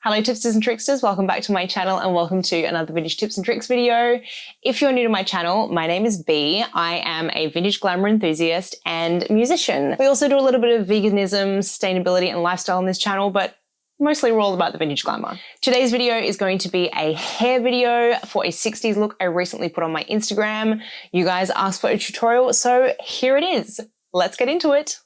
Hello tipsters and tricksters, welcome back to my channel and welcome to another vintage tips and tricks video. If you're new to my channel, my name is Bea. I am a vintage glamour enthusiast and musician. We also do a little bit of veganism, sustainability and lifestyle on this channel, but mostly we're all about the vintage glamour. Today's video is going to be a hair video for a 60s look I recently put on my Instagram. You guys asked for a tutorial, so here it is. Let's get into it.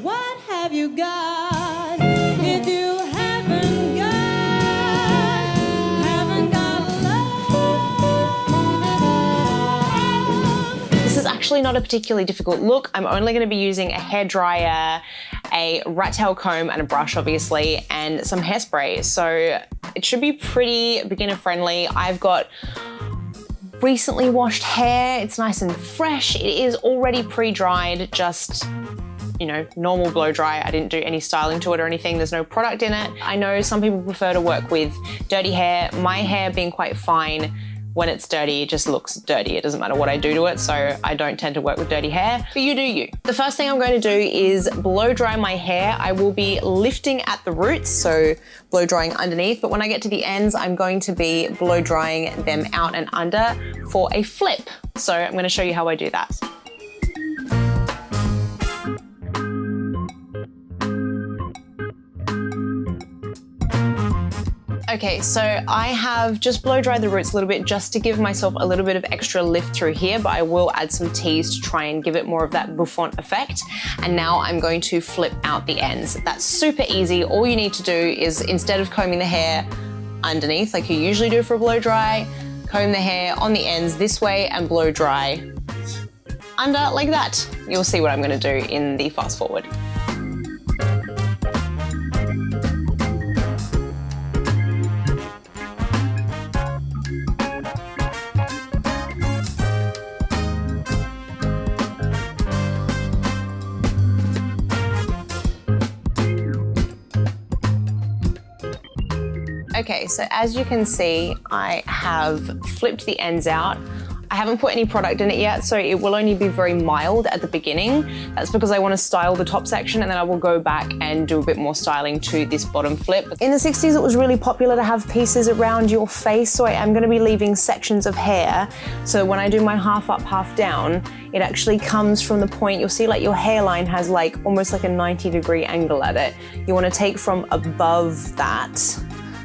What have you got if you haven't got love? This is actually not a particularly difficult look. I'm only going to be using a hairdryer, a rat tail comb and a brush obviously, and some hairspray. So it should be pretty beginner friendly. I've got recently washed hair. It's nice and fresh. It is already pre-dried, just, you know, normal blow dry. I didn't do any styling to it or anything. There's no product in it. I know some people prefer to work with dirty hair. My hair being quite fine, when it's dirty, it just looks dirty. It doesn't matter what I do to it, so I don't tend to work with dirty hair, but you do you. The first thing I'm going to do is blow dry my hair. I will be lifting at the roots, so blow drying underneath, but when I get to the ends, I'm going to be blow drying them out and under for a flip. So I'm going to show you how I do that. Okay, so I have just blow dried the roots a little bit just to give myself a little bit of extra lift through here, but I will add some teas to try and give it more of that bouffant effect. And now I'm going to flip out the ends. That's super easy. All you need to do is, instead of combing the hair underneath like you usually do for a blow dry, comb the hair on the ends this way and blow dry under like that. You'll see what I'm going to do in the fast forward. Okay, so as you can see, I have flipped the ends out. I haven't put any product in it yet, so it will only be very mild at the beginning. That's because I want to style the top section and then I will go back and do a bit more styling to this bottom flip. In the 60s, it was really popular to have pieces around your face, so I am going to be leaving sections of hair. So when I do my half up, half down, it actually comes from the point, you'll see like your hairline has like almost like a 90-degree angle at it. You want to take from above that,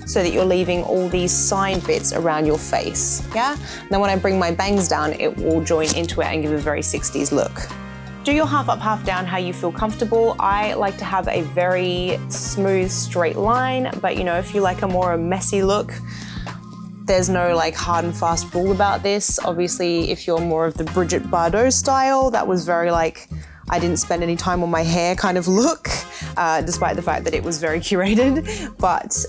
so that you're leaving all these side bits around your face, yeah? And then when I bring my bangs down, it will join into it and give a very 60s look. Do your half up, half down how you feel comfortable. I like to have a very smooth, straight line, but you know, if you like a more messy look, there's no like hard and fast rule about this. Obviously, if you're more of the Bridget Bardot style, that was very like, I didn't spend any time on my hair kind of look, despite the fact that it was very curated. But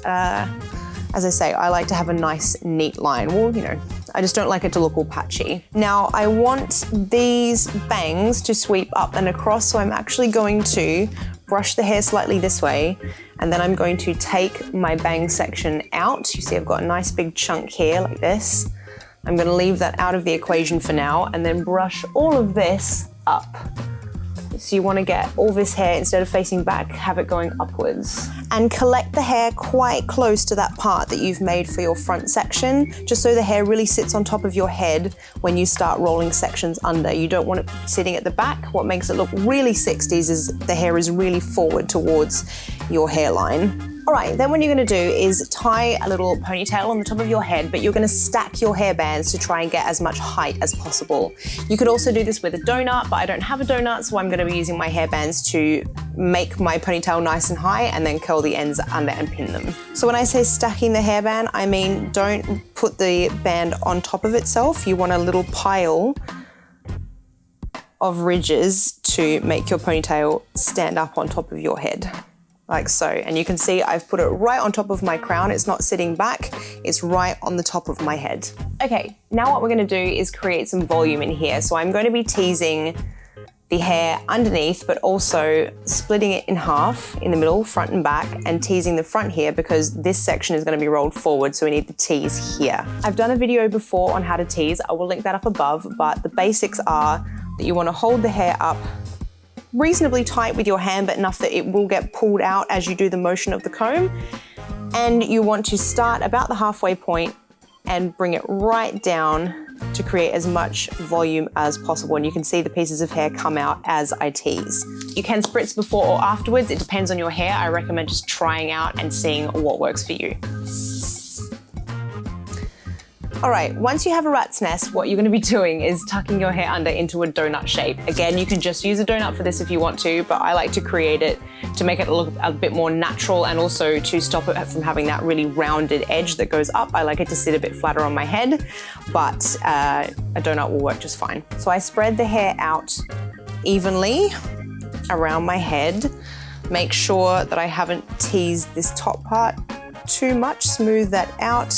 as I say, I like to have a nice, neat line. Well, you know, I just don't like it to look all patchy. Now, I want these bangs to sweep up and across, so I'm actually going to brush the hair slightly this way, and then I'm going to take my bang section out. You see I've got a nice big chunk here like this. I'm gonna leave that out of the equation for now, and then brush all of this up. So you want to get all this hair, instead of facing back, have it going upwards. And collect the hair quite close to that part that you've made for your front section, just so the hair really sits on top of your head when you start rolling sections under. You don't want it sitting at the back. What makes it look really 60s is the hair is really forward towards your hairline. All right, then what you're gonna do is tie a little ponytail on the top of your head, but you're gonna stack your hair bands to try and get as much height as possible. You could also do this with a donut, but I don't have a donut, so I'm gonna be using my hair bands to make my ponytail nice and high and then curl the ends under and pin them. So when I say stacking the hairband, I mean don't put the band on top of itself. You want a little pile of ridges to make your ponytail stand up on top of your head. Like so. And you can see I've put it right on top of my crown. It's not sitting back, it's right on the top of my head. Okay, now what we're gonna do is create some volume in here. So I'm going to be teasing the hair underneath, but also splitting it in half in the middle, front and back, and teasing the front here because this section is gonna be rolled forward, so we need the tease here. I've done a video before on how to tease. I will link that up above, but the basics are that you wanna hold the hair up reasonably tight with your hand, but enough that it will get pulled out as you do the motion of the comb. And you want to start about the halfway point and bring it right down to create as much volume as possible. And you can see the pieces of hair come out as I tease. You can spritz before or afterwards. It depends on your hair. I recommend just trying out and seeing what works for you. All right, once you have a rat's nest, what you're gonna be doing is tucking your hair under into a donut shape. Again, you can just use a donut for this if you want to, but I like to create it to make it look a bit more natural and also to stop it from having that really rounded edge that goes up. I like it to sit a bit flatter on my head, but a donut will work just fine. So I spread the hair out evenly around my head. Make sure that I haven't teased this top part too much, smooth that out.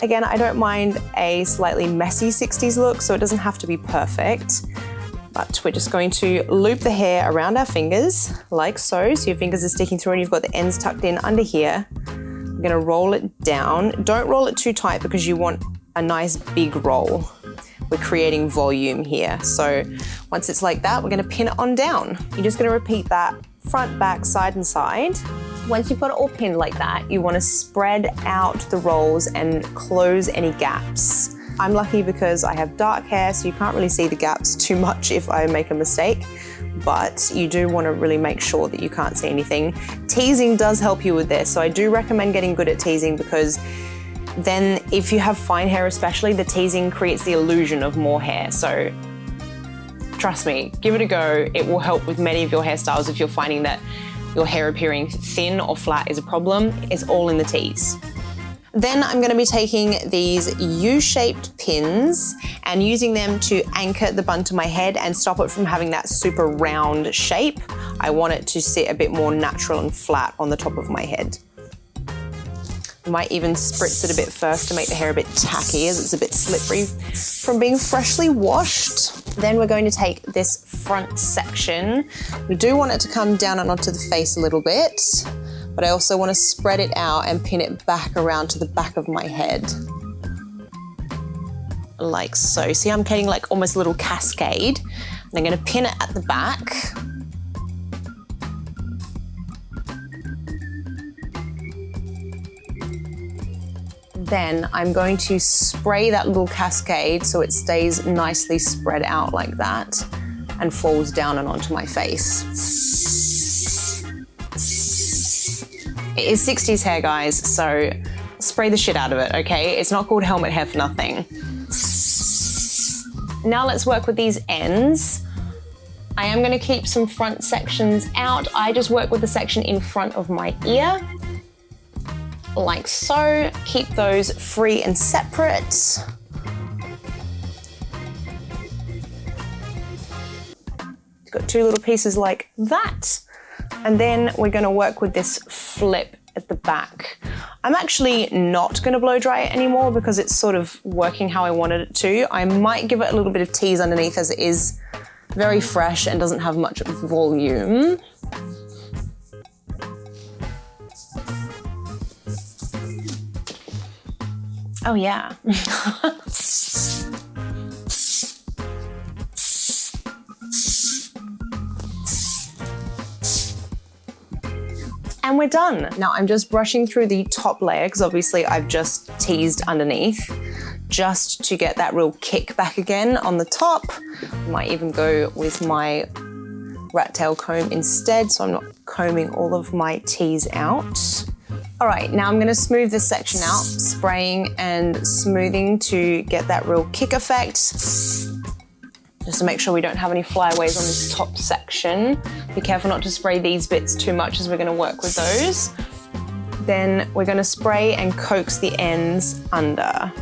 Again, I don't mind a slightly messy 60s look, so it doesn't have to be perfect. But we're just going to loop the hair around our fingers, like so. So your fingers are sticking through and you've got the ends tucked in under here. We're gonna roll it down. Don't roll it too tight because you want a nice big roll. We're creating volume here. So once it's like that, we're gonna pin it on down. You're just gonna repeat that front, back, side, and side. Once you've got it all pinned like that, you want to spread out the rolls and close any gaps. I'm lucky because I have dark hair, so you can't really see the gaps too much if I make a mistake, but you do want to really make sure that you can't see anything. Teasing does help you with this, so I do recommend getting good at teasing because then if you have fine hair especially, the teasing creates the illusion of more hair. So trust me, give it a go. It will help with many of your hairstyles if you're finding that your hair appearing thin or flat is a problem. It's all in the tease. Then I'm gonna be taking these U-shaped pins and using them to anchor the bun to my head and stop it from having that super round shape. I want it to sit a bit more natural and flat on the top of my head. I might even spritz it a bit first to make the hair a bit tacky as it's a bit slippery from being freshly washed. Then we're going to take this front section. We do want it to come down and onto the face a little bit, but I also want to spread it out and pin it back around to the back of my head. Like so. See, I'm getting like almost a little cascade. And I'm going to pin it at the back. Then I'm going to spray that little cascade so it stays nicely spread out like that and falls down and onto my face. It is 60s hair, guys, so spray the shit out of it, okay? It's not called helmet hair for nothing. Now let's work with these ends. I am going to keep some front sections out. I just work with the section in front of my ear. Like so. Keep those free and separate. Got two little pieces like that. And then we're gonna work with this flip at the back. I'm actually not gonna blow dry it anymore because it's sort of working how I wanted it to. I might give it a little bit of tease underneath as it is very fresh and doesn't have much volume. Oh yeah. And we're done. Now I'm just brushing through the top layer because obviously I've just teased underneath just to get that real kick back again on the top. I might even go with my rat tail comb instead so I'm not combing all of my tease out. All right, now I'm gonna smooth this section out, spraying and smoothing to get that real kick effect. Just to make sure we don't have any flyaways on this top section. Be careful not to spray these bits too much as we're gonna work with those. Then we're gonna spray and coax the ends under.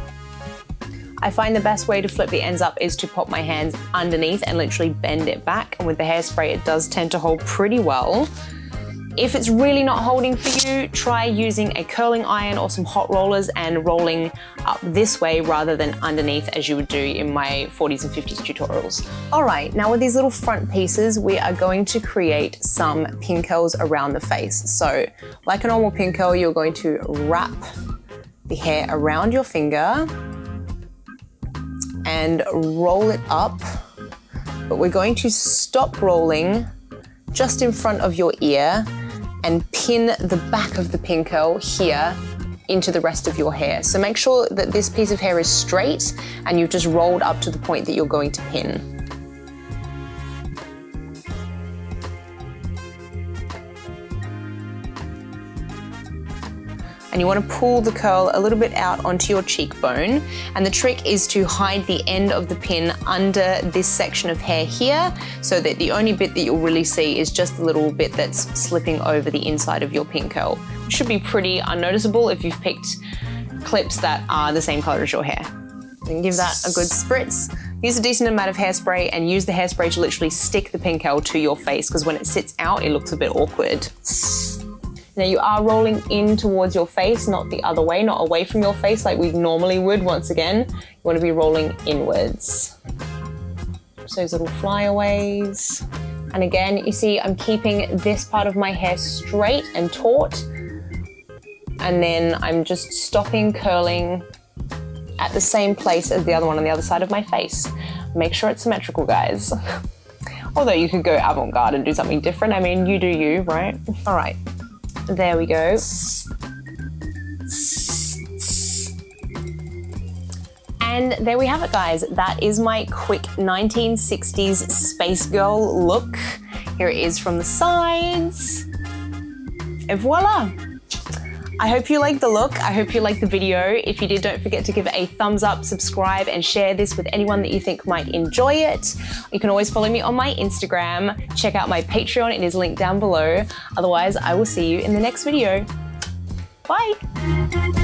I find the best way to flip the ends up is to pop my hands underneath and literally bend it back. And with the hairspray, it does tend to hold pretty well. If it's really not holding for you, try using a curling iron or some hot rollers and rolling up this way rather than underneath as you would do in my 40s and 50s tutorials. All right, now with these little front pieces, we are going to create some pin curls around the face. So like a normal pin curl, you're going to wrap the hair around your finger and roll it up, but we're going to stop rolling just in front of your ear and pin the back of the pin curl here into the rest of your hair. So make sure that this piece of hair is straight and you've just rolled up to the point that you're going to pin. And you want to pull the curl a little bit out onto your cheekbone. And the trick is to hide the end of the pin under this section of hair here, so that the only bit that you'll really see is just the little bit that's slipping over the inside of your pin curl. It should be pretty unnoticeable if you've picked clips that are the same color as your hair. You can give that a good spritz. Use a decent amount of hairspray and use the hairspray to literally stick the pin curl to your face, because when it sits out, it looks a bit awkward. Now you are rolling in towards your face, not the other way, not away from your face like we normally would. Once again, you want to be rolling inwards. Just those little flyaways. And again, you see I'm keeping this part of my hair straight and taut. And then I'm just stopping curling at the same place as the other one on the other side of my face. Make sure it's symmetrical, guys. Although you could go avant-garde and do something different. I mean, you do you, right? All right. There we go. And there we have it, guys. That is my quick 1960s Space Girl look. Here it is from the sides. And voila! I hope you liked the look. I hope you liked the video. If you did, don't forget to give it a thumbs up, subscribe, and share this with anyone that you think might enjoy it. You can always follow me on my Instagram. Check out my Patreon. It is linked down below. Otherwise, I will see you in the next video. Bye.